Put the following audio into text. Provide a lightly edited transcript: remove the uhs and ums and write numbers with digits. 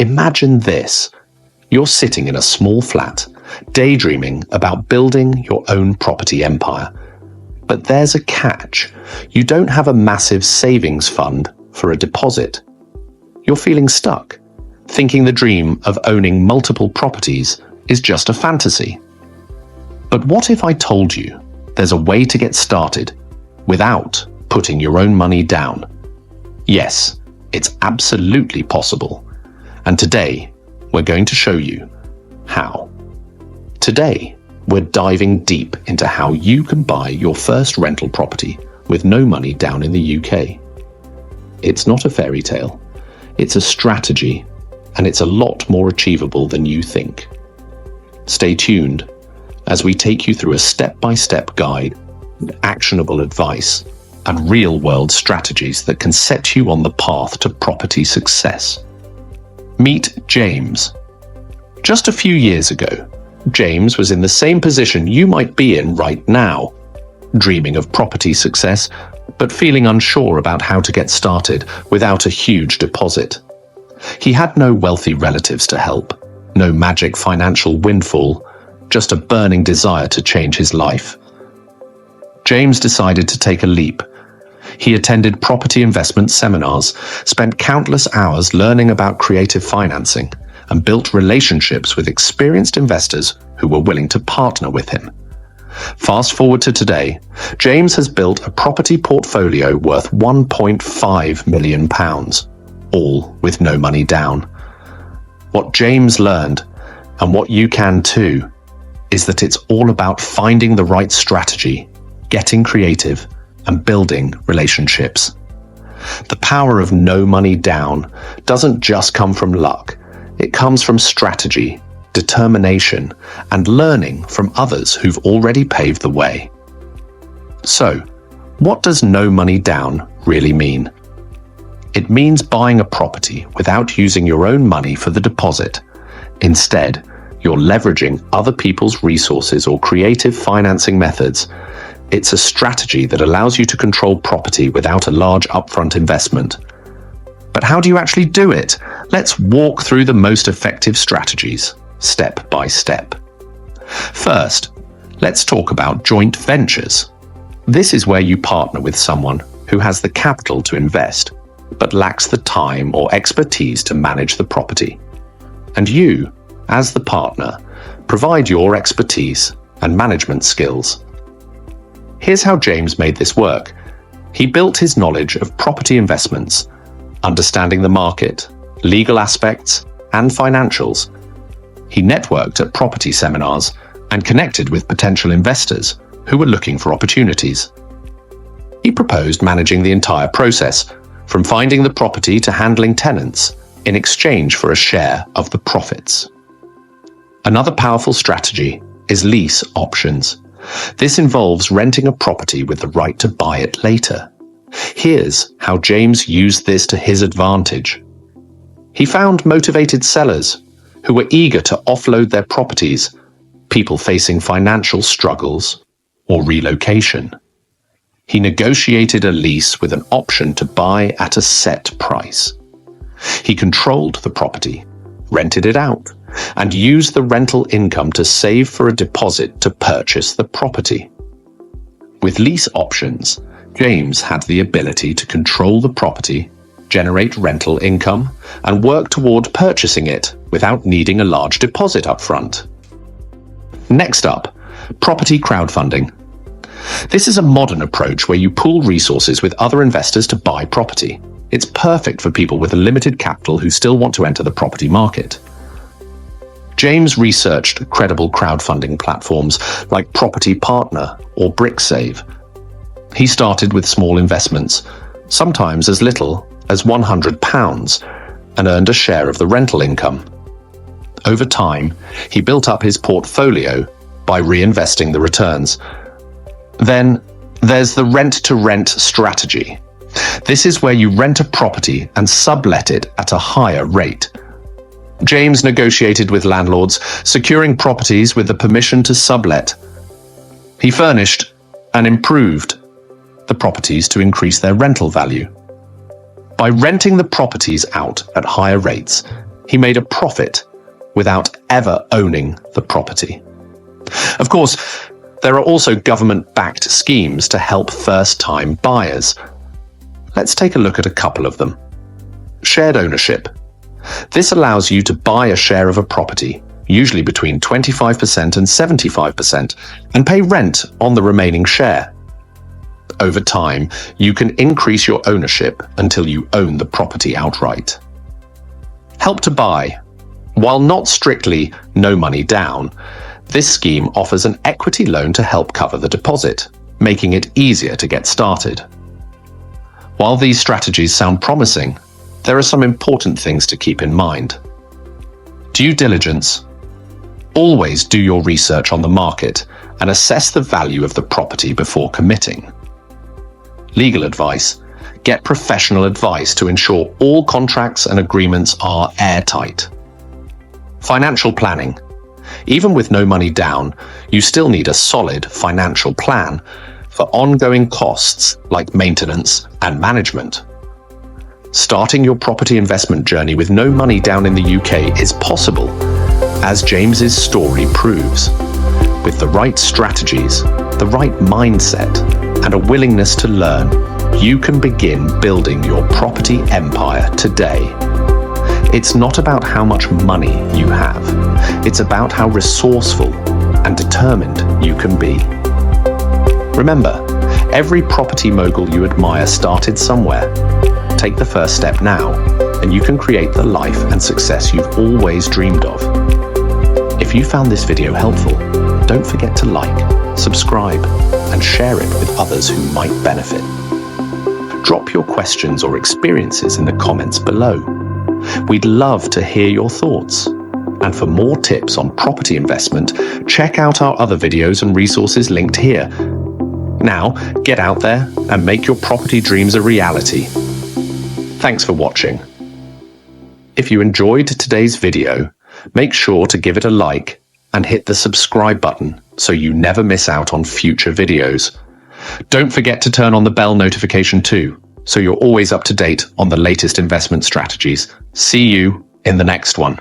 Imagine this. You're sitting in a small flat, daydreaming about building your own property empire. But there's a catch. You don't have a massive savings fund for a deposit. You're feeling stuck, thinking the dream of owning multiple properties is just a fantasy. But what if I told you there's a way to get started without putting your own money down? Yes, it's absolutely possible. And today, we're going to show you how. Today, we're diving deep into how you can buy your first rental property with no money down in the UK. It's not a fairy tale. It's a strategy, and it's a lot more achievable than you think. Stay tuned as we take you through a step-by-step guide with actionable advice and real-world strategies that can set you on the path to property success. Meet James. Just a few years ago, James was in the same position you might be in right now, dreaming of property success, but feeling unsure about how to get started without a huge deposit. He had no wealthy relatives to help, no magic financial windfall, just a burning desire to change his life. James decided to take a leap. He attended property investment seminars, spent countless hours learning about creative financing, and built relationships with experienced investors who were willing to partner with him. Fast forward to today, James has built a property portfolio worth £1.5 million, all with no money down. What James learned, and what you can too, is that it's all about finding the right strategy, getting creative, and building relationships. The power of no money down doesn't just come from luck. It comes from strategy, determination, and learning from others who've already paved the way. So, what does no money down really mean? It means buying a property without using your own money for the deposit. Instead, you're leveraging other people's resources or creative financing methods. It's a strategy that allows you to control property without a large upfront investment. But how do you actually do it? Let's walk through the most effective strategies, step by step. First, let's talk about joint ventures. This is where you partner with someone who has the capital to invest, but lacks the time or expertise to manage the property. And you, as the partner, provide your expertise and management skills. Here's how James made this work. He built his knowledge of property investments, understanding the market, legal aspects, and financials. He networked at property seminars and connected with potential investors who were looking for opportunities. He proposed managing the entire process, from finding the property to handling tenants, in exchange for a share of the profits. Another powerful strategy is lease options. This involves renting a property with the right to buy it later. Here's how James used this to his advantage. He found motivated sellers who were eager to offload their properties, people facing financial struggles or relocation. He negotiated a lease with an option to buy at a set price. He controlled the property, rented it out, and used the rental income to save for a deposit to purchase the property. With lease options, James had the ability to control the property, generate rental income, and work toward purchasing it without needing a large deposit up front. Next up, property crowdfunding. This is a modern approach where you pool resources with other investors to buy property. It's perfect for people with a limited capital who still want to enter the property market. James researched credible crowdfunding platforms like Property Partner or BrickSave. He started with small investments, sometimes as little as £100, and earned a share of the rental income. Over time, he built up his portfolio by reinvesting the returns. Then there's the rent-to-rent strategy. This is where you rent a property and sublet it at a higher rate. James negotiated with landlords, securing properties with the permission to sublet. He furnished and improved the properties to increase their rental value. By renting the properties out at higher rates, he made a profit without ever owning the property. Of course, there are also government-backed schemes to help first-time buyers. Let's take a look at a couple of them. Shared ownership. This allows you to buy a share of a property, usually between 25% and 75%, and pay rent on the remaining share. Over time, you can increase your ownership until you own the property outright. Help to Buy. While not strictly no money down, this scheme offers an equity loan to help cover the deposit, making it easier to get started. While these strategies sound promising, there are some important things to keep in mind. Due diligence. Always do your research on the market and assess the value of the property before committing. Legal advice. Get professional advice to ensure all contracts and agreements are airtight. Financial planning. Even with no money down, you still need a solid financial plan for ongoing costs like maintenance and management. Starting your property investment journey with no money down in the UK is possible, as James's story proves. With the right strategies, the right mindset, and a willingness to learn, you can begin building your property empire today. It's not about how much money you have. It's about how resourceful and determined you can be. Remember, every property mogul you admire started somewhere. Take the first step now, and you can create the life and success you've always dreamed of. If you found this video helpful, don't forget to like, subscribe, and share it with others who might benefit. Drop your questions or experiences in the comments below. We'd love to hear your thoughts. And for more tips on property investment, check out our other videos and resources linked here. Now, get out there and make your property dreams a reality. Thanks for watching. If you enjoyed today's video, make sure to give it a like and hit the subscribe button so you never miss out on future videos. Don't forget to turn on the bell notification too, so you're always up to date on the latest investment strategies. See you in the next one.